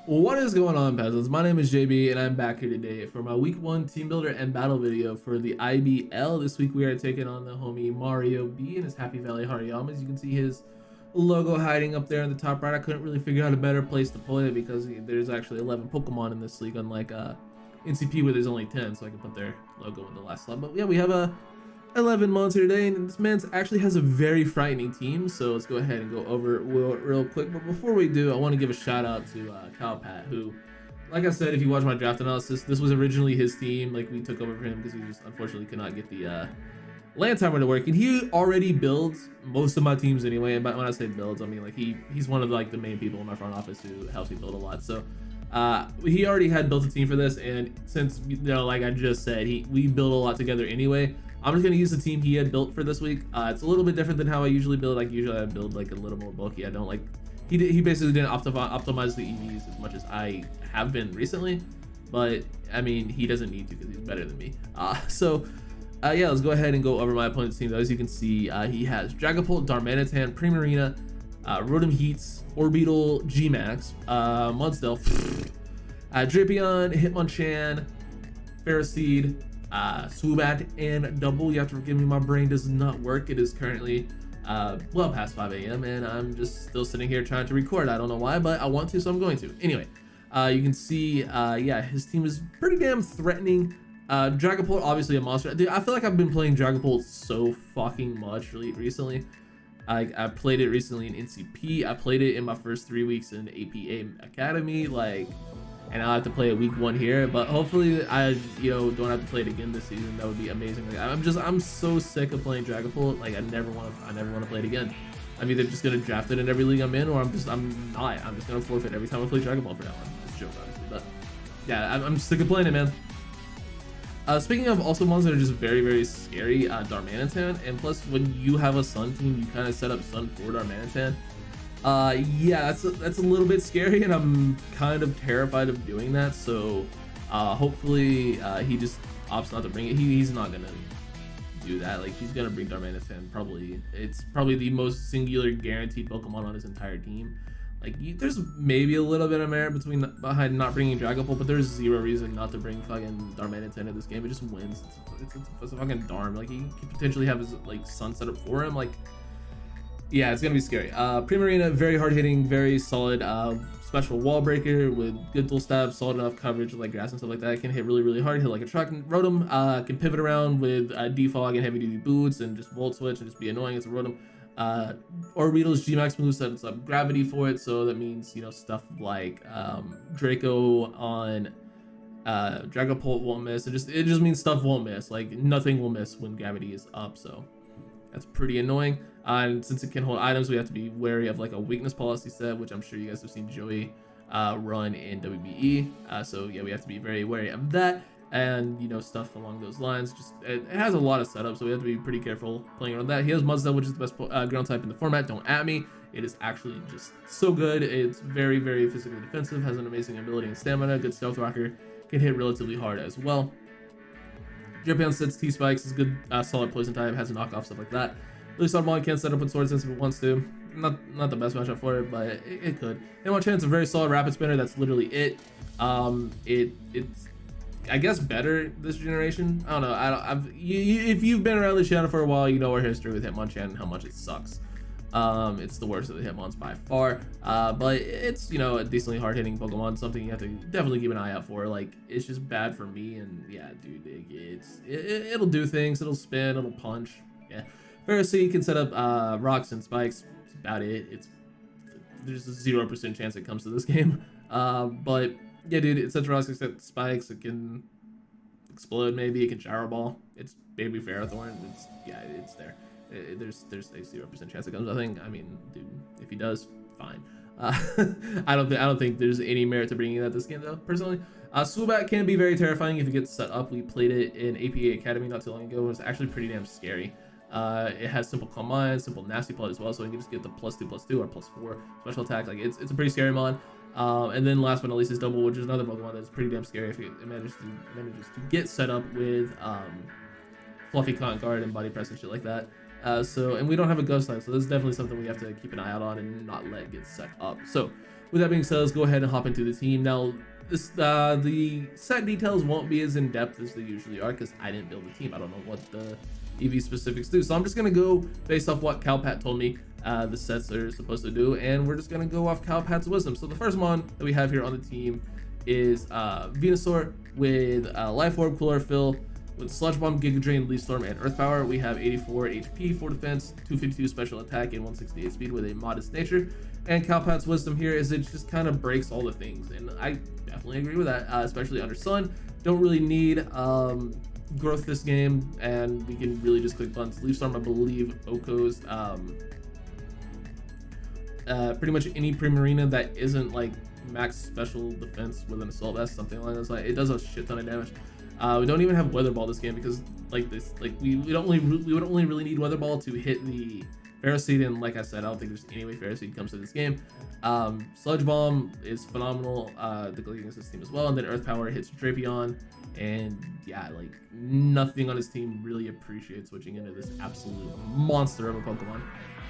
What is going on, peasants? My name is JB and I'm back here today for my week 1 team builder and battle video for the IBL. This week we are taking on the homie MarioBee and his Happy Valley Hariyamas. You can see his logo hiding up there in the top right. I couldn't really figure out a better place to put it because there's actually 11 Pokemon in this league, unlike NCP where there's only 10, so I can put their logo in the last slot. But yeah, we have a 11 monster today, and this man actually has a very frightening team, so let's go ahead and go over it real quick. But before we do, I want to give a shout out to Pat, who, like I said, if you watch my draft analysis, this was originally his team. Like, we took over for him because he just unfortunately could not get the land timer to work, and he already builds most of my teams anyway. And when I say builds, I mean like he's one of like the main people in my front office who helps me build a lot. So he already had built a team for this, and since, you know, like I just said, we build a lot together anyway. I'm just gonna use the team he had built for this week. It's a little bit different than how I usually build. Like usually I build like a little more bulky. I don't like, he basically didn't optimize the EVs as much as I have been recently, but I mean, he doesn't need to because he's better than me. Yeah, let's go ahead and go over my opponent's team. As you can see, he has Dragapult, Darmanitan, Primarina, Rotom Heats, Orbeetle, Gmax, Mudsdale, Drapion, Hitmonchan, Ferroseed, Swoobat, and Double. You have to forgive me, my brain does not work. It is currently well past 5 a.m. and I'm just still sitting here trying to record. I don't know why, but I want to, so I'm going to. Anyway, you can see, yeah, his team is pretty damn threatening. Dragapult, obviously a monster. Dude, I feel like I've been playing Dragapult so fucking much recently. I played it recently in NCP. I played it in my first 3 weeks in APA Academy, like, and I'll have to play it week 1 here. But hopefully I, you know, don't have to play it again this season. That would be amazing. Like, I'm so sick of playing Dragapult. Like, I never want to play it again. I'm either just gonna draft it in every league I'm in, or I'm just gonna forfeit every time I play Dragapult for now on. It's a joke, obviously, but yeah, I'm sick of playing it, man. Speaking of also ones that are just very, very scary, Darmanitan, and plus when you have a Sun team, you kind of set up Sun for Darmanitan. Yeah, that's a little bit scary, and I'm kind of terrified of doing that. So hopefully he just opts not to bring it. He's not gonna do that. Like, he's gonna bring Darmanitan. It's probably the most singular guaranteed Pokemon on his entire team. Like, there's maybe a little bit of merit behind not bringing Dragapult, but there's zero reason not to bring fucking Darmanitan in this game. It just wins. It's a fucking Darm. Like, he could potentially have his like Sun set up for him. Like, yeah, it's gonna be scary. Primarina, very hard hitting, very solid, special wall breaker with good dual stab, solid enough coverage like grass and stuff like that. Can hit really, really hard, hit like a truck. Rotom can pivot around with defog and heavy duty boots and just volt switch and just be annoying as a Rotom. Orbeetle's Gmax move sets up gravity for it, so that means, you know, stuff like Draco on Dragapult won't miss. It just means stuff won't miss. Like, nothing will miss when gravity is up, so that's pretty annoying. And since it can hold items, we have to be wary of like a weakness policy set, which I'm sure you guys have seen Joey run in WBE. So yeah, we have to be very wary of that, and, you know, stuff along those lines. Just it has a lot of setup, so we have to be pretty careful playing around that. He has Mudsdale, which is the best ground type in the format. Don't at me. It is actually just so good. It's very, very physically defensive, has an amazing ability and stamina, good stealth rocker, can hit relatively hard as well. Drapion sets T-Spikes, is good, solid poison type, has a knockoff, stuff like that. Really solid ball, can set up with Sword Sense if it wants to. Not the best matchup for it, but it could. Hitmonchan's a very solid rapid spinner. That's literally it. It's I guess better this generation. I don't know. If you've been around this channel for a while, you know our history with Hitmonchan and how much it sucks. It's the worst of the Hitmons by far. But it's, you know, a decently hard hitting Pokemon, something you have to definitely keep an eye out for. Like, it's just bad for me, and yeah, dude, it'll do things. It'll spin, it'll punch. Yeah. Ferroseed can set up rocks and spikes. That's about it. There's a 0% chance it comes to this game. But yeah, dude, it sets rocks, except spikes. It can explode, maybe. It can shower ball. It's baby Ferrothorn. It's there. There's a 0% chance it comes. I mean, dude, if he does, fine. I don't think there's any merit to bringing that this game, though, personally. Swoobat can be very terrifying if it gets set up. We played it in APA Academy not too long ago. It was actually pretty damn scary. It has simple calm mind, simple nasty plot as well, so you can just get the +2/+2 or +4 special attack. Like, it's a pretty scary mon. And then last but not least is Double, which is another Pokemon that's pretty damn scary if it manages to get set up with Fluffy Cotton Guard and Body Press and shit like that. And we don't have a Ghost type, so this is definitely something we have to keep an eye out on and not let get set up. So with that being said, let's go ahead and hop into the team. Now, the set details won't be as in-depth as they usually are because I didn't build the team. I don't know what the EV specifics do. So I'm just going to go based off what Calpat told me the sets are supposed to do, and we're just going to go off Calpat's wisdom. So the first mon that we have here on the team is Venusaur with Life Orb, Chlorophyll, with Sludge Bomb, Giga Drain, Leaf Storm, and Earth Power. We have 84 HP, 4 defense, 252 special attack, and 168 speed with a modest nature. And Calpat's wisdom here is it just kind of breaks all the things, and I definitely agree with that, especially under Sun. Don't really need growth this game, and we can really just click buttons. Leaf Storm, I believe, Oko's pretty much any Primarina that isn't like max special defense with an assault vest, something along those lines. It does a shit ton of damage. We don't even have Weather Ball this game because we would only really need Weather Ball to hit the Ferroseed, and like I said, I don't think there's any way Ferroseed comes to this game. Sludge Bomb is phenomenal, the against this team as well, and then Earth Power hits Drapion, and yeah, like nothing on his team really appreciates switching into this absolute monster of a Pokemon.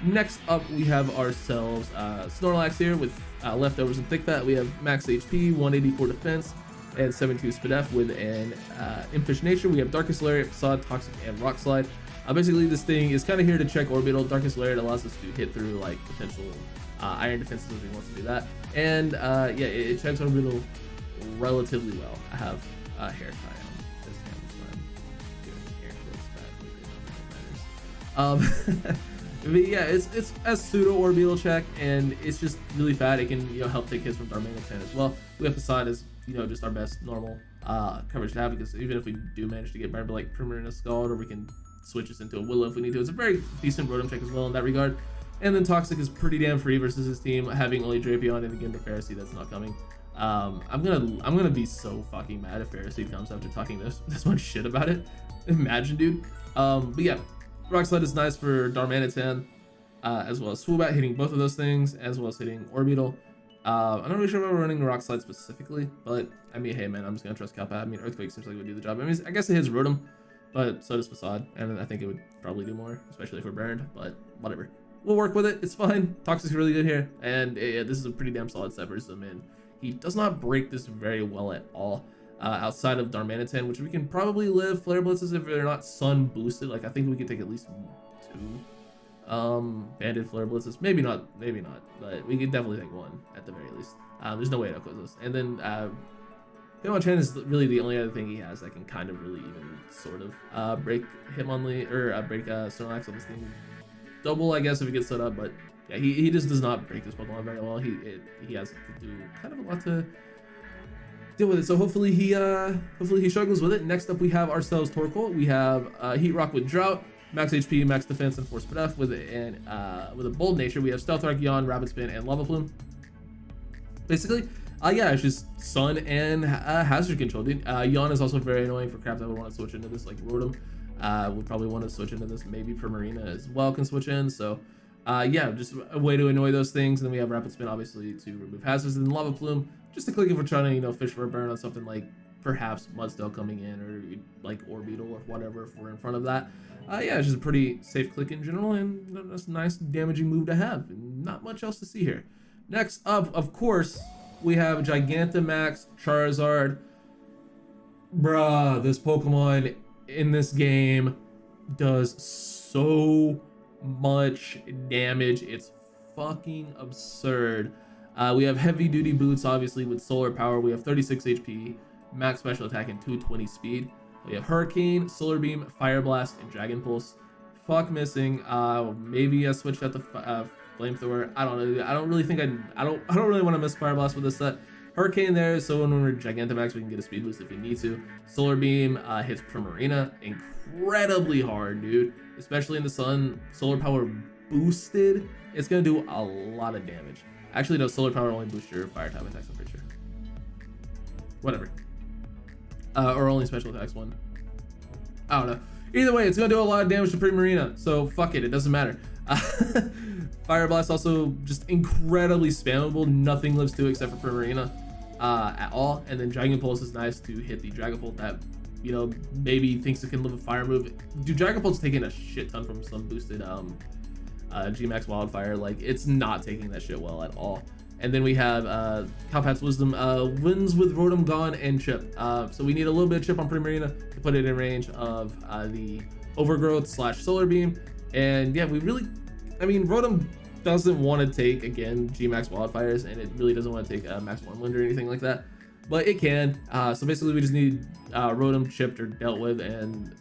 Next up, we have ourselves Snorlax here with leftovers and thick fat. We have max HP, 184 defense, and 72 Spadef with an Impish Nature. We have Darkest Lariat, Facade, Toxic, and Rock Slide. Basically, this thing is kind of here to check Orbital. Darkest Lariat allows us to hit through like potential Iron defenses if he wants to do that. And yeah, it checks Orbital relatively well. I have hair tie on this hand, so I'm doing air quotes, but but yeah, it's a pseudo orbital check, and it's just really fat. It can help take hits from Darmanitan as well. We have Facade as just our best normal coverage to have, because even if we do manage to get burned by like Primarina Scald, or we can switch this into a Willow if we need to, it's a very decent Rotom check as well in that regard. And then Toxic is pretty damn free versus his team, having only Drapion and again the Ferroseed that's not coming. I'm gonna be so fucking mad if Ferroseed comes after talking this much shit about it. Imagine, dude. But yeah, Rock Slide is nice for Darmanitan, as well as Swoobat, hitting both of those things, as well as hitting Orbital. I'm not really sure about running Rock Slide specifically, but I mean, hey man, I'm just gonna trust Calpat. I mean, Earthquake seems like it would do the job. I mean, I guess it hits Rotom, but so does Facade, and I think it would probably do more, especially if we're burned, but whatever. We'll work with it, it's fine. Toxic's really good here, and yeah, this is a pretty damn solid set versus him, and he does not break this very well at all. Outside of Darmanitan, which we can probably live Flare Blitzes if they're not Sun boosted. Like, I think we could take at least 2 banded Flare Blitzes. Maybe not, but we could definitely take 1 at the very least. There's no way it outgoes us. And then Hitmonchan is really the only other thing he has that can kind of really even sort of break Hitmonlee, or break Snorlax on this team. Double, I guess, if it gets set up, but yeah, he just does not break this Pokemon very well. He has to do kind of a lot to deal with it, so hopefully he struggles with it. Next up, we have ourselves Torkoal. We have Heat Rock with Drought, max HP, max defense, and Force Spadef with a bold nature. We have Stealth Rock, Yawn, Rapid Spin, and Lava Plume. Basically, yeah, it's just Sun and Hazard Control, dude. Yawn is also very annoying for crap that would want to switch into this, like Rotom. Would probably want to switch into this. Maybe Primarina as well can switch in. So yeah, just a way to annoy those things. And then we have Rapid Spin, obviously, to remove hazards, and Lava Plume just to click if we're trying to fish for a burn on something like perhaps Mudsdale coming in, or like Orbital or whatever if we're in front of that. Yeah, it's just a pretty safe click in general, and that's a nice damaging move to have, and not much else to see here. Next up, of course, we have Gigantamax Charizard. Bruh, this Pokemon in this game does so much damage. It's fucking absurd. We have heavy duty boots, obviously, with solar power. We have 36 HP, max special attack, and 220 speed. We have Hurricane, Solar Beam, Fire Blast, and Dragon Pulse. Fuck missing. Maybe I switched out the Flamethrower. I don't know. I don't really think I don't really want to miss Fire Blast with this set. Hurricane there, so when we're Gigantamax, we can get a speed boost if we need to. Solar Beam hits Primarina incredibly hard, dude. Especially in the sun. Solar Power boosted, it's gonna do a lot of damage. Actually, no, Solar Power only boosts your fire type attacks, I'm pretty sure. Whatever. Or only special attacks 1. I don't know. Either way, it's gonna do a lot of damage to Primarina, so fuck it, it doesn't matter. Fire Blast also just incredibly spammable. Nothing lives to except for Primarina at all. And then Dragon Pulse is nice to hit the Dragapult that maybe thinks it can live a fire move. Dude, Dragapult's taking a shit ton from some boosted Gmax Wildfire. Like, it's not taking that shit well at all. And then we have Cowpat's Wisdom wins with Rotom gone and Chip. So we need a little bit of Chip on Primarina to put it in range of the Overgrowth / Solar Beam. And yeah, we really, I mean, Rotom doesn't want to take, again, G-Max Wildfires, and it really doesn't want to take Max 1 Wind or anything like that. But it can. So basically we just need Rotom chipped or dealt with, and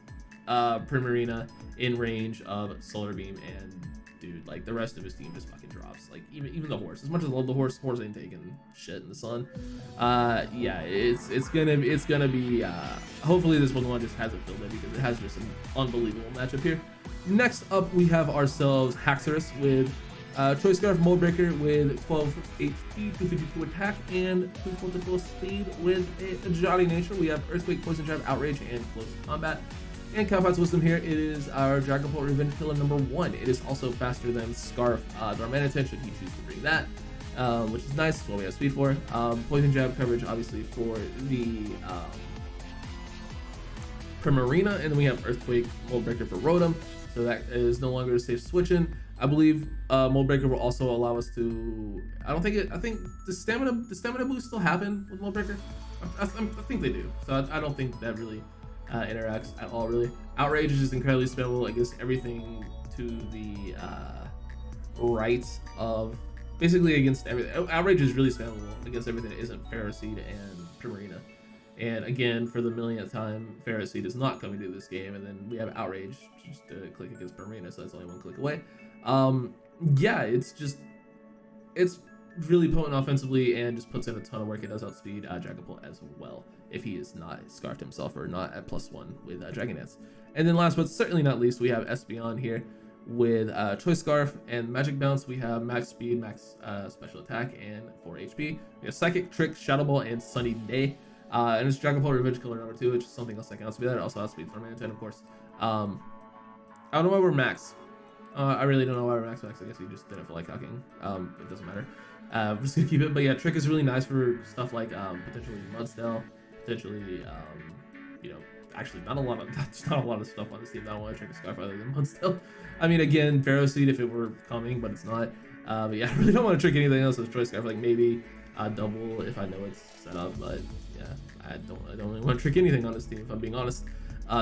Primarina in range of Solar Beam, and dude, like the rest of his team just fucking drops. Like even the horse, as much as I love the horse ain't taking shit in the sun. Yeah, it's gonna be hopefully this one just hasn't filled in, because it has just an unbelievable matchup here. Next up we have ourselves Haxorus with Choice Scarf Moldbreaker with 12 HP, 252 attack, and 244 speed with a Jolly Nature. We have Earthquake, Poison Jab, Outrage, and Close Combat. And Cowpat's Wisdom here, it is our Dragapult Revenge Killer number 1. It is also faster than Scarf Darmanitan, should he choose to bring that, which is nice. That's what we have speed for. Poison Jab coverage, obviously, for the Primarina, and then we have Earthquake Moldbreaker for Rotom, so that is no longer a safe switch-in. I believe Moldbreaker will also allow us to, I think the stamina boost still happen with Moldbreaker? I think they do, so I don't think that really interacts at all, really. Outrage is just incredibly spammable against everything to the right of, basically against everything. Outrage is really spammable against everything that isn't Ferroseed and Primarina. And again, for the millionth time, Ferroseed is not coming to this game, and then we have Outrage just to click against Primarina, so that's only one click away. Yeah, it's really potent offensively and just puts in a ton of work. It does outspeed Dragapult as well, if he is not scarfed himself or not at +1 with Dragon Dance. And then last but certainly not least, we have Espeon here with Choice Scarf and Magic Bounce. We have max speed, max special attack, and 4 HP. We have Psychic, Trick, Shadow Ball, and Sunny Day. And it's Dragapult Revenge Killer number 2, which is something else that can outspeed that. It also outspeeds Darmanitan, of course. I don't know why we're max. I really don't know why we're max. I guess you just didn't feel like talking. It doesn't matter. I'm just gonna keep it. But yeah, Trick is really nice for stuff like potentially Mudstell, potentially you know, actually not a lot of stuff on this team. I don't want to Trick a Scarf other than Mudstell. I mean, again, Ferroseed if it were coming, but it's not. But yeah, I really don't want to trick anything else with Choice Scarf. Like maybe double if I know it's set up, but yeah, I don't really want to trick anything on this team if I'm being honest.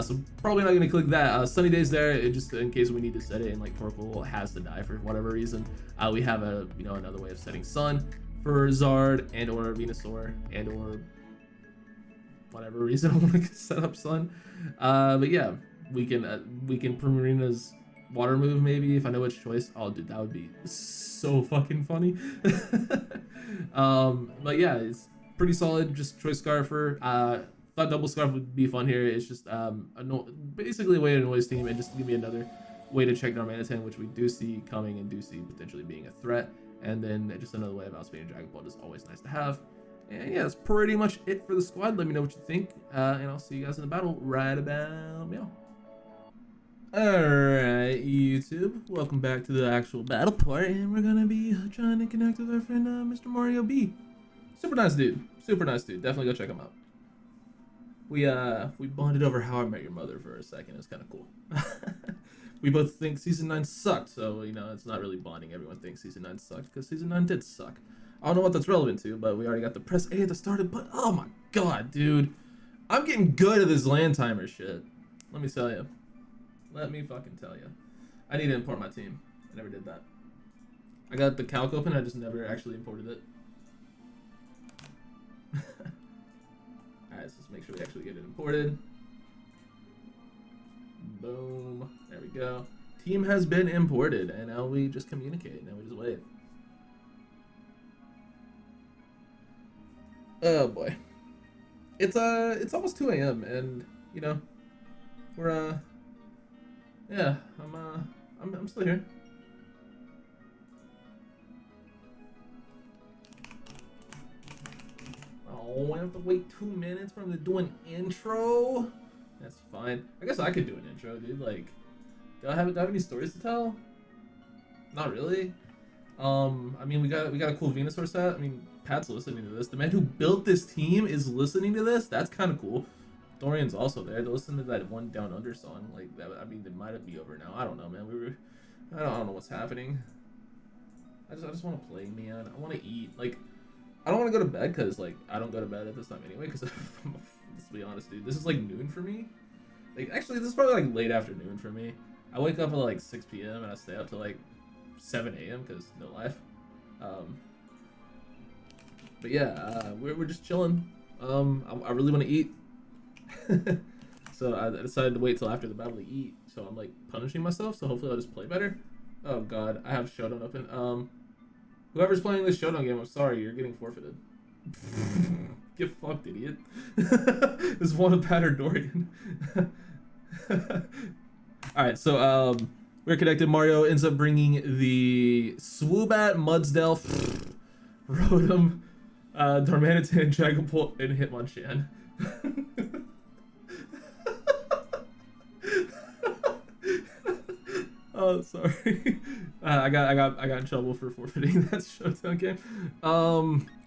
So probably not gonna click that. Sunny Day's there, just in case we need to set it and like Torkoal has to die for whatever reason. We have a another way of setting Sun for Zard and or Venusaur and or whatever reason I want to set up Sun. But yeah, we can Primarina's water move maybe if I know which choice. Oh dude, that would be so fucking funny. But yeah, it's pretty solid. Just Choice Scarfer. Thought Double Scarf would be fun here. It's just basically a way to annoy his team and just give me another way to check Darmanitan, which we do see coming and do see potentially being a threat. And then just another way of outspeeding Dragapult is always nice to have. And yeah, that's pretty much it for the squad. Let me know what you think, and I'll see you guys in the battle right about now. Alright, YouTube, welcome back to the actual battle part, and we're gonna be trying to connect with our friend Mr. MarioBee. Super nice dude, definitely go check him out. We bonded over How I Met Your Mother for a second. It was kind of cool. We both think season 9 sucked, so it's not really bonding. Everyone thinks season 9 sucked because season 9 did suck. I don't know what that's relevant to, but we already got the press A at the start. But oh my god, dude, I'm getting good at this land timer shit. Let me tell you. Let me fucking tell you. I need to import my team. I never did that. I got the calc open. I just never actually imported it. Alright, so let's make sure we actually get it imported. Boom. There we go. Team has been imported, and now we just communicate. Now we just wait. Oh boy. It's almost 2 a.m. and we're yeah, I'm still here. Oh, I have to wait 2 minutes for him to do an intro? That's fine. I guess I could do an intro, dude. Like, do I have any stories to tell? Not really. I mean, we got a cool Venusaur set. I mean, Pat's listening to this. The man who built this team is listening to this. That's kind of cool. Dorian's also there to listen to that one Down Under song. Like that. I mean, it might be over now. I don't know, man. I don't know what's happening. I just want to play, man. I want to eat. Like, I don't want to go to bed because like I don't go to bed at this time anyway. Because let's be honest, dude, this is like noon for me. Like, actually, this is probably like late afternoon for me. I wake up at like 6 p.m. and I stay up till like 7 a.m. because no life. But yeah, we're just chilling. I really want to eat. So I decided to wait till after the battle to eat. So I'm like punishing myself. So hopefully I'll just play better. Oh god, I have Showdown open. Whoever's playing this Showdown game, I'm sorry, you're getting forfeited. Get fucked, idiot. This one of Patter Dorian. Alright, so we're connected. Mario ends up bringing the Swoobat, Mudsdale, Rotom, Darmanitan, Dragapult, and Hitmonchan. Oh, sorry. I got in trouble for forfeiting that Showdown game.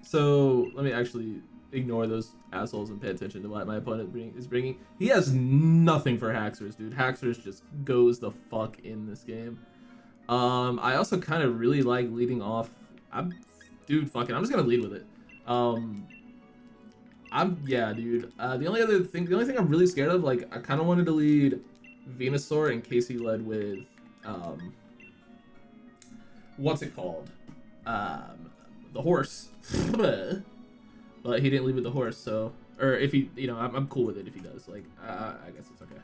So let me actually ignore those assholes and pay attention to what my opponent is bringing. He has nothing for Haxorus, dude. Haxorus just goes the fuck in this game. I also kind of really like leading off. Dude, fuck it. I'm just gonna lead with it. Yeah, dude. The only thing I'm really scared of, like, I kind of wanted to lead Venusaur in case he led with, what's it called? The horse. But he didn't lead with the horse, so, or if he, you know, I'm cool with it if he does. Like, I guess it's okay.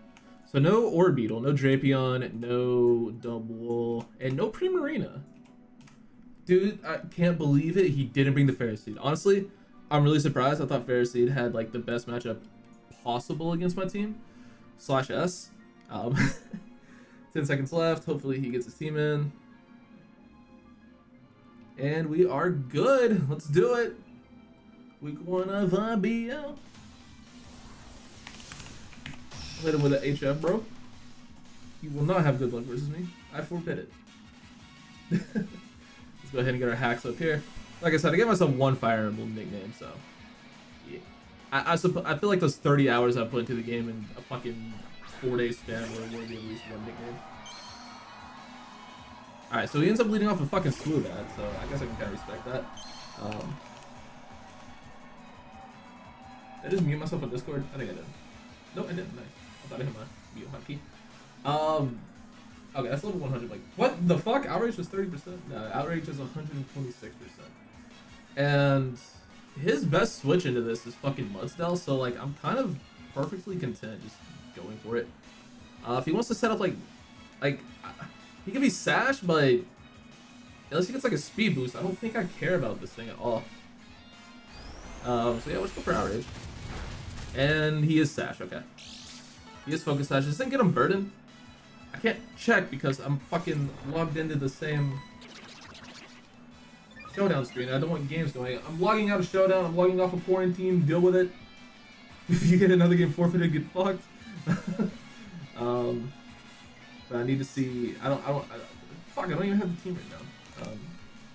So no Orbeetle, no Drapion, no Double, and no Primarina. Dude, I can't believe it. He didn't bring the Ferroseed. Honestly, I'm really surprised. I thought Ferroseed had like the best matchup possible against my team. /S. 10 seconds left. Hopefully he gets his team in. And we are good. Let's do it. Week 1 of IBL. Hit him with an HF, bro. You will not have good luck versus me. I forbid it. Let's go ahead and get our hacks up here. Like I said, I gave myself one Fire Emblem nickname, so yeah. I feel like those 30 hours I put into the game in a fucking 4-day span were worthy at least one nickname. Alright, so he ends up leading off a fucking Swoobat, so I guess I can kind of respect that. Did I just mute myself on Discord? I think I did. Nope, I didn't. Nice. I thought I hit my mute hotkey. Okay, that's level 100. Like, what the fuck? Outrage was 30%? No, Outrage is 126%. And his best switch into this is fucking Mudsdale, so like I'm kind of perfectly content just going for it. If he wants to set up like he can be Sash, but unless he gets like a speed boost, I don't think I care about this thing at all. So yeah, let's go for Outrage. And he is Sash, okay. He is Focus Sash. Just didn't get him Burden. I can't check because I'm fucking logged into the same Showdown screen. I don't want games going. I'm logging out of Showdown. I'm logging off of quarantine. Deal with it. If you get another game forfeited, get fucked. But I need to see. I don't even have the team right now.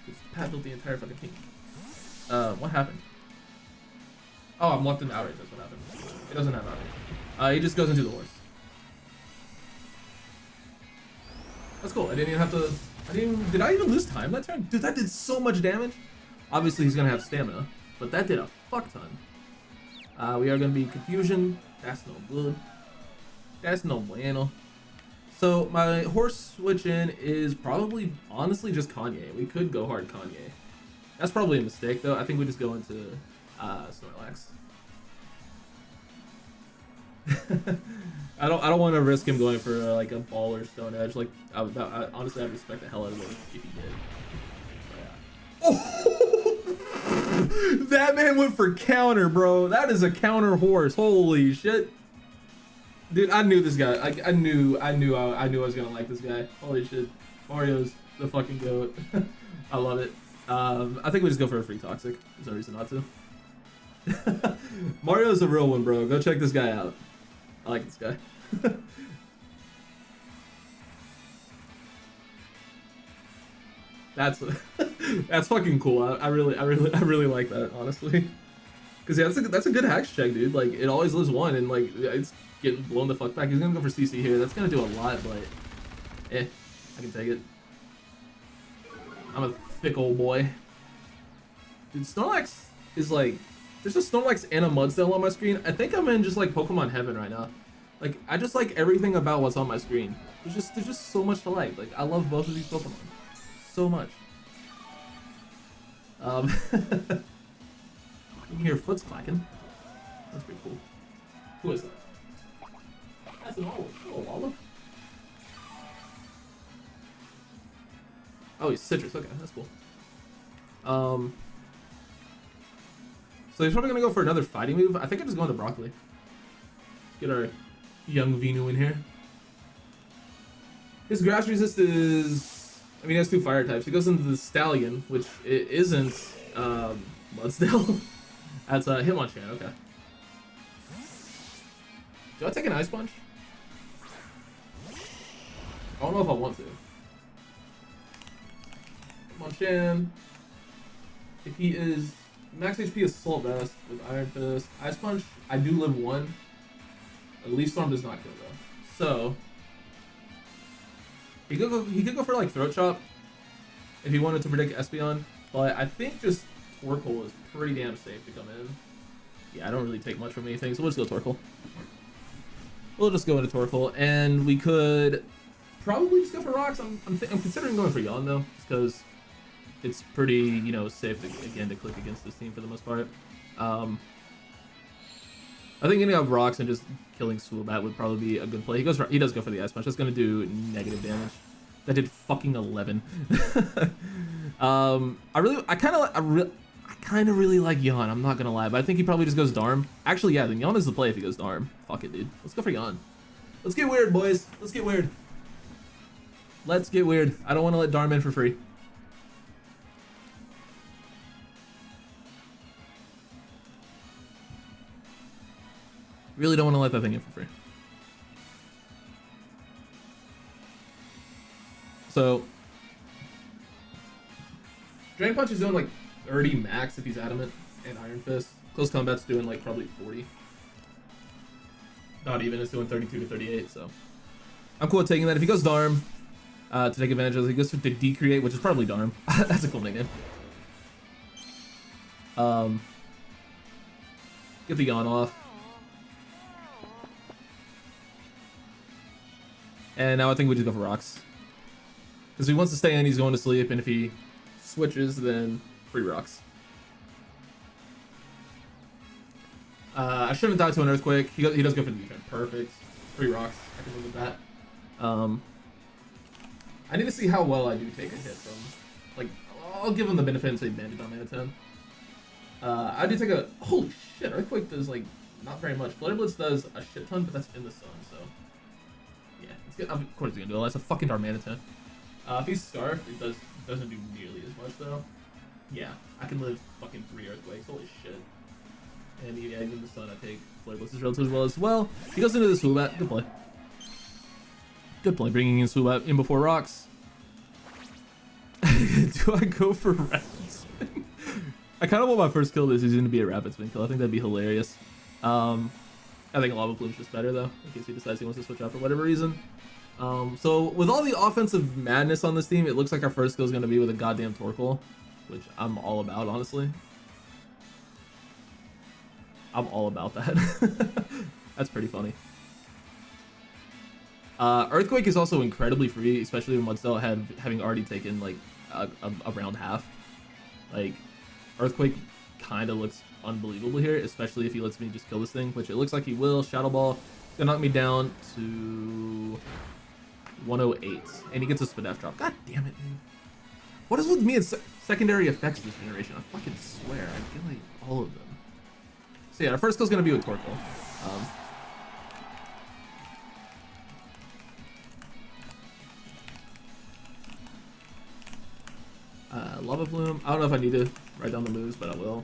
Because Pat built the entire fucking team. What happened? Oh, I'm locked in Outrage. That's what happened. It doesn't have Outrage. He just goes into the horse. That's cool. I didn't even have to. Did I even lose time that turn? Dude, that did so much damage. Obviously, he's gonna have stamina, but that did a fuck ton. We are gonna be Confusion. That's no good. That's no bueno. So my horse switch in is probably honestly just Kanye. We could go hard Kanye. That's probably a mistake though. I think we just go into Snorlax. I don't want to risk him going for like a ball or Stone Edge. Like honestly, I'd respect the hell out of him if he did. Oh! That man went for counter, bro. That is a counter horse. Holy shit, dude! I knew this guy. Like I knew I was gonna like this guy. Holy shit, Mario's the fucking goat. I love it. I think we just go for a free Toxic. There's no reason not to. Mario's a real one, bro. Go check this guy out. I like this guy. That's fucking cool. I really like that, honestly. Cause yeah, that's a good hacks check, dude. Like it always lives one, and like it's getting blown the fuck back. He's gonna go for CC here. That's gonna do a lot, but I can take it. I'm a thick old boy. Dude, Snorlax is like, there's a Snorlax and a Mudsdale on my screen. I think I'm in just like Pokemon heaven right now. Like, I just like everything about what's on my screen. There's just so much to like. Like, I love both of these Pokemon so much. You can hear foot's clacking. That's pretty cool. Who is that? That's an olive. Oh, olive. Oh, he's citrus. Okay, that's cool. So he's probably gonna go for another fighting move. I think I'm just going to broccoli. Let's get our young Venu in here. His grass resist is, I mean, he has 2 fire types. He goes into the Stallion, which it isn't Mudsdale. That's Hitmonchan. Okay. Do I take an Ice Punch? I don't know if I want to. Hitmonchan. If he is max HP Assault Vest with Iron Fist, Ice Punch, I do live 1. Leaf Storm does not kill though. So he could go for like Throat Chop if he wanted to predict Espeon, but I think just Torkoal is pretty damn safe to come in. Yeah, I don't really take much from anything, so we'll just go Torkoal. We'll just go into Torkoal, and we could probably just go for Rocks. I'm considering going for Yawn though, because it's pretty, you know, safe to, again, to click against this team for the most part. I think getting out Rocks and just killing Swoobat would probably be a good play. He does go for the Ice Punch. That's gonna do negative damage. That did fucking 11. I kind of really like Yawn. I'm not gonna lie, but I think he probably just goes Darm. Actually, yeah, then Yawn is the play if he goes Darm. Fuck it, dude. Let's go for Yawn. Let's get weird, boys. Let's get weird. Let's get weird. I don't want to let Darm in for free. Really don't want to let that thing in for free. So, Drain Punch is doing like 30 max if he's Adamant and Iron Fist. Close Combat's doing like probably 40. Not even, it's doing 32 to 38, so. I'm cool with taking that. If he goes Darm, to take advantage of it, he goes to Decreate, which is probably Darm. That's a cool nickname. Get the Yawn off. And now I think we just go for Rocks. Because if he wants to stay in, he's going to sleep, and if he switches, then free Rocks. I shouldn't have died to an Earthquake. He does go for the defense. Perfect. Free Rocks. I can live with that. I need to see how well I do take a hit from... Like, I'll give him the benefit and say Bandage on mana 10. I do take a... Holy shit, Earthquake does, like, not very much. Flutter Blitz does a shit ton, but that's in the sun, so... Yeah, it's good. Of course it's gonna do a lot. It's a fucking Darmanitan. If he's Scarf, it doesn't do nearly as much, though. Yeah, I can live fucking 3 Earthquakes. Holy shit. And yeah, even the sun, I take Flutter Blitz relatively well as well. He goes into the Swoobat. Good play. Good play, bringing in Swoobat in before Rocks. Do I go for Rapid Spin? I kind of want my first kill this is going to be a Rapid Spin kill. I think that'd be hilarious. I think Lava Plume's just better, though, in case he decides he wants to switch out for whatever reason. So, with all the offensive madness on this team, it looks like our first kill is going to be with a goddamn Torkoal, which I'm all about, honestly. I'm all about that. That's pretty funny. Earthquake is also incredibly free, especially with Mudsdale having already taken like a round half. Like, Earthquake kind of looks unbelievable here, especially if he lets me just kill this thing, which it looks like he will. Shadow Ball gonna knock me down to 108, and he gets a Spadef drop. God damn it, dude. What is with me and secondary effects this generation? I fucking swear, I get like all of them. So yeah, our first kill's gonna be with Torkoal. Lava Plume. I don't know if I need to write down the moves, but I will.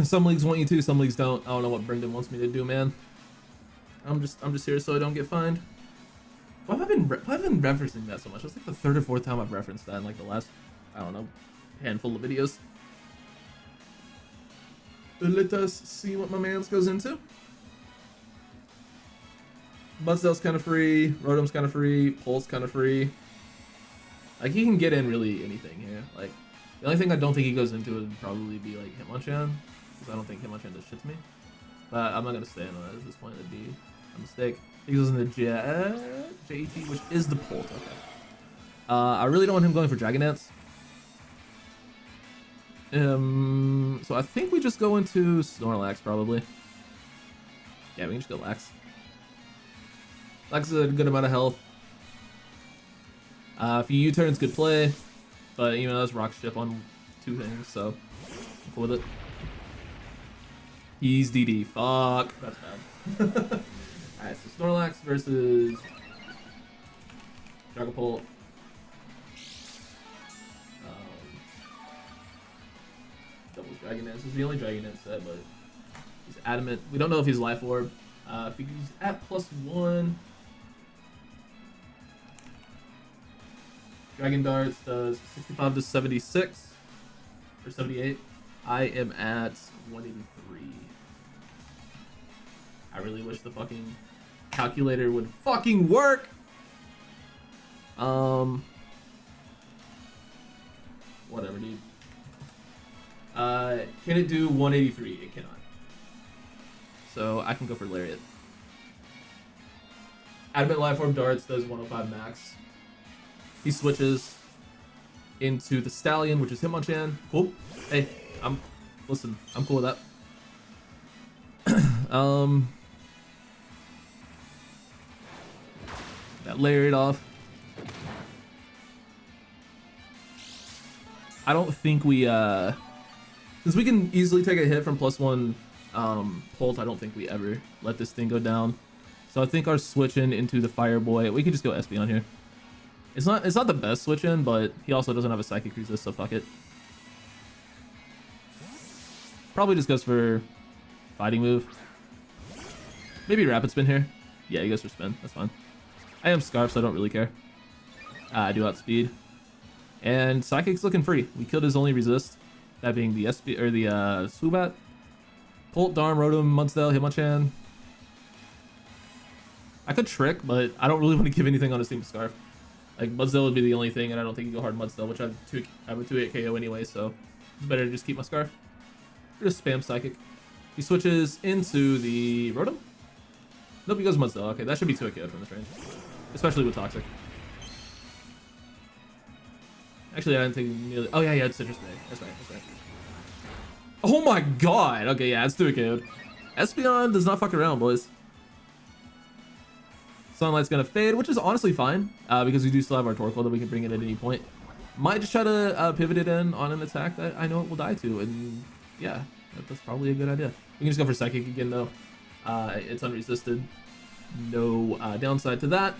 Some leagues want you to, some leagues don't. I don't know what Brendan wants me to do, man. I'm just here so I don't get fined. Why have I been referencing that so much? That's like the 3rd or 4th time I've referenced that in like the last, I don't know, handful of videos. But let us see what my man's goes into. Mudsdale's kind of free, Rotom's kind of free, Pulse kind of free. Like, he can get in really anything here. Like, the only thing I don't think he goes into would probably be like Hitmonchan, because I don't think Hitmonchan does shit to me. But I'm not gonna stand on it at this point. That'd be a mistake. He goes in the JET, which is the Bolt. Okay. I really don't want him going for Dragon Dance. So I think we just go into Snorlax probably. Yeah, we can just go Lax. Lax is a good amount of health. If he U-turns, good play. But you know, that's Rock Chip on 2 things, so I'm cool with it. He's DD. Fuck. That's bad. Alright, so Snorlax versus Dragapult. Doubles Dragon Dance. This is the only Dragon Dance set, but he's adamant. We don't know if he's Life Orb. If he's at +1, Dragon Darts does 65 to 76 or 78. I am at 183. I really wish the fucking calculator would fucking work. Whatever, dude. Can it do 183? It cannot. So I can go for Lariat. Adamant Life Orb Darts does 105 max. He switches into the Stallion, which is Hitmonchan. Cool. Hey, listen, I'm cool with that. That Lariat off. I don't think we, since we can easily take a hit from +1 Bolt, I don't think we ever let this thing go down. So I think our switch in into the Fire Boy, we can just go Espeon here. It's not the best switch in, but he also doesn't have a Psychic resist, so fuck it. Probably just goes for Fighting move. Maybe Rapid Spin here. Yeah, he goes for Spin. That's fine. I am Scarf, so I don't really care. I do outspeed. And Psychic's looking free. We killed his only resist, that being the SP or the Swoobat. Bolt, Darm, Rotom, Mudsdale, Hitmonchan. I could Trick, but I don't really want to give anything on his team Scarf. Like, Mudsdale would be the only thing, and I don't think you go hard Mudsdale, which I have a 2-8 KO anyway, so it's better to just keep my Scarf. Or just spam Psychic. He switches into the Rotom. Nope, he goes Mudsdale. Okay, that should be 2-8 KO from this range, especially with Toxic. Actually, I didn't think nearly. Oh yeah, yeah, it's Citrus Bay. That's right. That's right. Oh my god. Okay, yeah, it's 2-8 KO'd. Espeon does not fuck around, boys. Sunlight's gonna fade, which is honestly fine, because we do still have our Torkoal that we can bring in at any point. Might just try to pivot it in on an attack that I know it will die to, and yeah, that's probably a good idea. We can just go for Psychic again though. It's unresisted. No downside to that.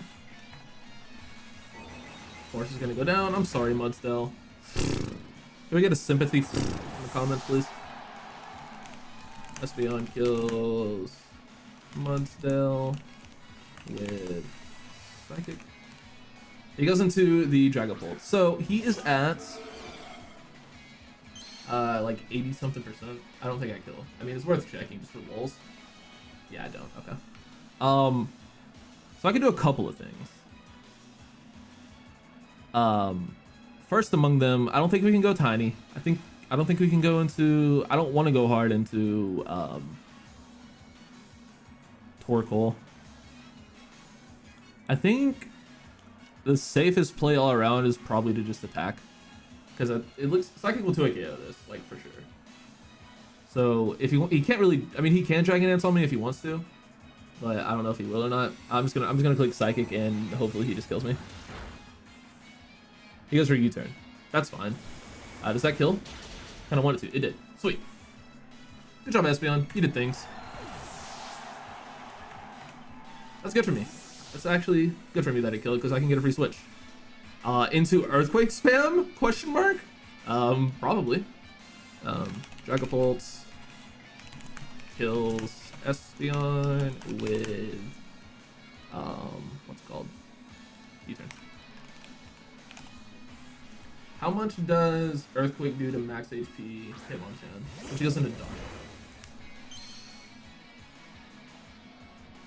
Force is gonna go down. I'm sorry, Mudsdale. Can we get a sympathy in the comments, please? Espeon kills Mudsdale with Psychic. He goes into the Dragapult. So he is at like 80 something %. I don't think I kill. I mean, it's worth checking just for lulz. Yeah, I don't. Okay. So I can do a couple of things. First among them, I don't think we can go tiny. I don't think we can go into. I don't want to go hard into Torkoal. I think the safest play all around is probably to just attack, because it looks Psychic will 2-8 KO this, like, for sure. So if he can't really, I mean, he can Dragon Dance on me if he wants to, but I don't know if he will or not. I'm just gonna click Psychic and hopefully he just kills me. He goes for U-turn. That's fine. Does that kill? Kind of wanted to. It did. Sweet. Good job, Espeon. You did things. That's good for me. That's actually good for me that it killed, because I can get a free switch. Into Earthquake spam? Question mark? Probably. Dragapult kills Espeon with what's it called? U-turn. How much does Earthquake do to max HP Hitmonchan? Which he goes into Dark.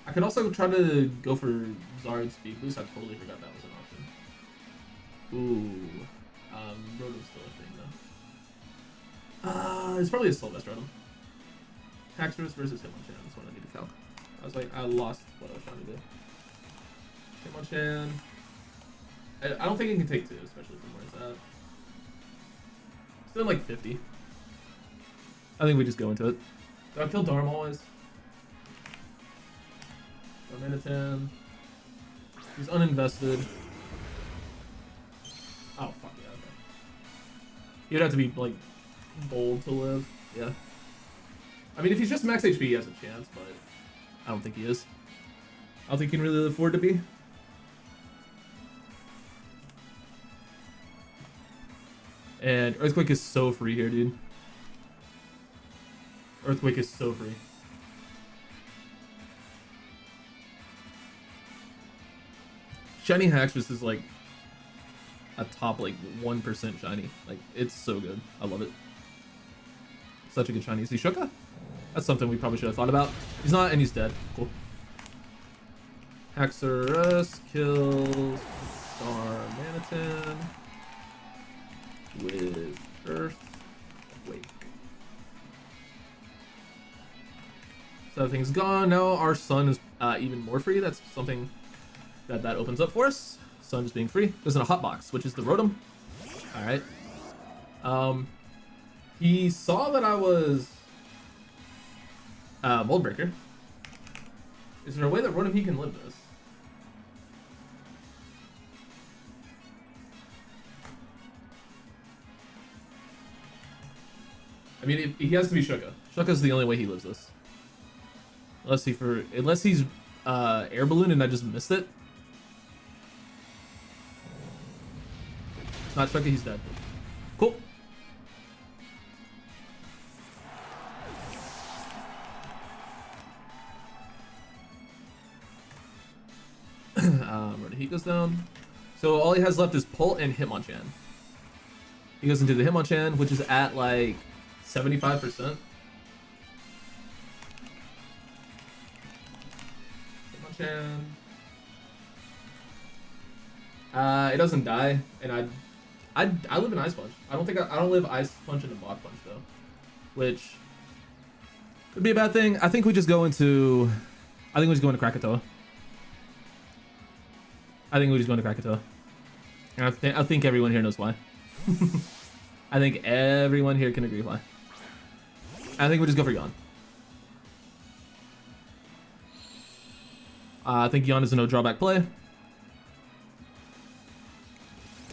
I could also try to go for Zard's Speed Boost. I totally forgot that was an option. Ooh. Rotom's still a thing though. It's probably a Soul Vest Rotom. Haxorus versus Hitmonchan. That's what I need to calc. I lost what I was trying to do. Hitmonchan. I don't think it can take 2, especially from where it's at. Still like 50. I think we just go into it. Do I kill Darm always? Darmanitan. He's uninvested. Oh, fuck yeah, okay. You'd have to be, like, bold to live. Yeah. I mean, if he's just max HP, he has a chance, but I don't think he is. I don't think he can really afford to be. And Earthquake is so free here, dude. Earthquake is so free. Shiny Haxorus is like a top like 1% shiny. Like, it's so good. I love it. Such a good shiny. Is he Shuka? That's something we probably should have thought about. He's not, and he's dead. Cool. Haxorus kills Darmanitan with Earthquake. So everything's gone. Now our sun is even more free. That's something that opens up for us. Sun just being free. Goes in a hotbox, which is the Rotom. Alright. He saw that I was Mold Breaker. Is there a way that Rotom he can live this? I mean, he has to be Shuka. Shuka's the only way he lives this. Unless he's Air Balloon and I just missed it. Not Shuka, he's dead. Cool. He goes down. So all he has left is Pull and Hitmonchan. He goes into the Hitmonchan, which is at like 75%. Hitmonchan. It doesn't die, and I live in Ice Punch. I don't live Ice Punch and Block Punch though, which could be a bad thing. I think we just go into Krakatoa. And I think everyone here knows why. I think everyone here can agree why. I think we just go for Yawn. I think Yawn is a no drawback play.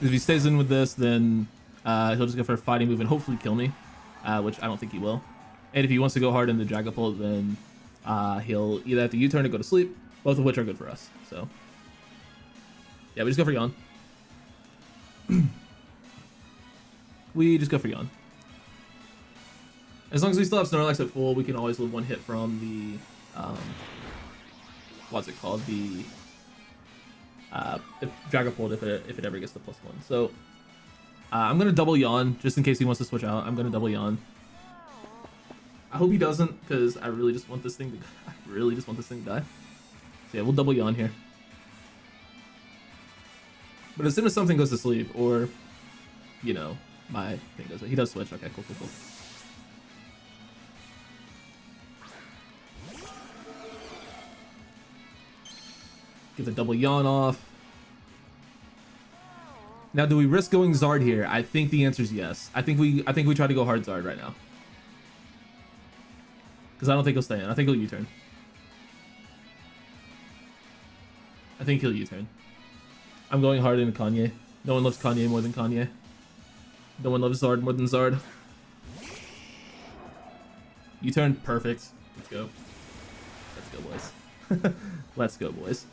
If he stays in with this, then he'll just go for a fighting move and hopefully kill me, which I don't think he will. And if he wants to go hard in the Dragapult, then he'll either have to U-turn or go to sleep, both of which are good for us. So yeah, we just go for Yawn. We just go for Yawn. As long as we still have Snorlax at full, we can always live one hit from the what's it called? The Dragapult if it ever gets the +1. So I'm gonna double Yawn just in case he wants to switch out. I'm gonna double Yawn. I hope he doesn't, because I really just want this thing to die. So yeah, we'll double Yawn here. But as soon as something goes to sleep, or you know, my thing goes, he does switch. Okay, cool. Get the double Yawn off. Now, do we risk going Zard here? I think the answer is yes. I think we try to go hard Zard right now. Because I don't think he'll stay in. I think he'll U-turn. I'm going hard into Kanye. No one loves Kanye more than Kanye. No one loves Zard more than Zard. U-turn, perfect. Let's go. Let's go, boys. Let's go, boys.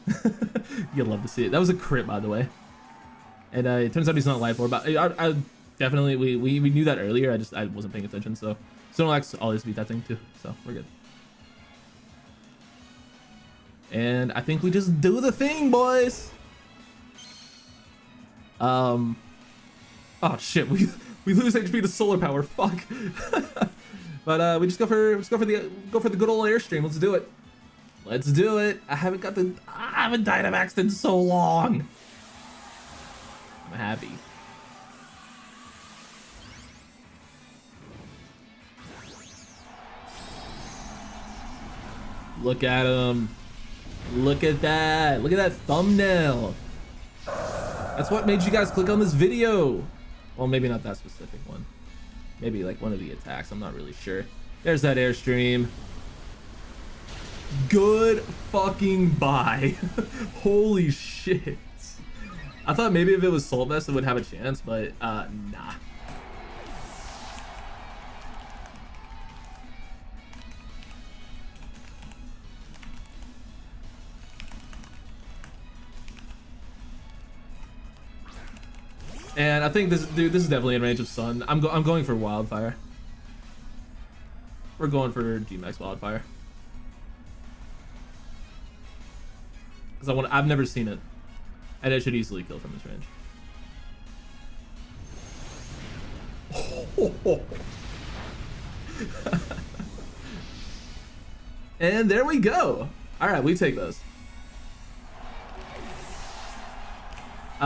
You'll love to see it. That was a crit, by the way. And it turns out he's not life orb, but I definitely we knew that earlier. I wasn't paying attention. So Snorlax always beat that thing too. So we're good. And I think we just do the thing, boys. Oh shit, we lose HP to solar power. Fuck. But we just go for the good old Airstream. Let's do it. Let's do it. I haven't Dynamaxed in so long. I'm happy. Look at him. Look at that. Look at that thumbnail. That's what made you guys click on this video. Well, maybe not that specific one. Maybe like one of the attacks. I'm not really sure. There's that Airstream. Good fucking buy. Holy shit. I thought maybe if it was Soul Vest it would have a chance, but nah. And I think this is definitely in range of Sun. I'm going for Wildfire. We're going for G-Max Wildfire. Because I've never seen it. And it should easily kill from this range. And there we go. All right, we take those.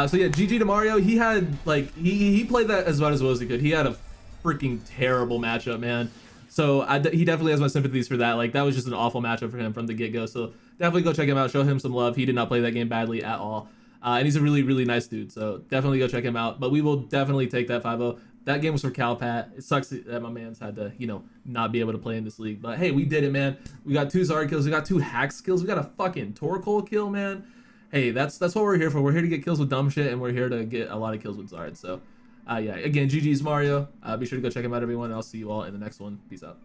So yeah, GG to Mario. He had like he played that as well as he could. He had a freaking terrible matchup, man. So he definitely has my sympathies for that. Like that was just an awful matchup for him from the get-go. So definitely go check him out. Show him some love. He did not play that game badly at all. And he's a really, really nice dude. So definitely go check him out. But we will definitely take that 5-0. That game was for Calpat. It sucks that my man's had to, you know, not be able to play in this league. But hey, we did it, man. We got 2 Zard kills. We got 2 Hax kills. We got a fucking Torkoal kill, man. Hey, that's what we're here for. We're here to get kills with dumb shit, and we're here to get a lot of kills with Zard. So, yeah, again, GG's Mario. Be sure to go check him out, everyone. And I'll see you all in the next one. Peace out.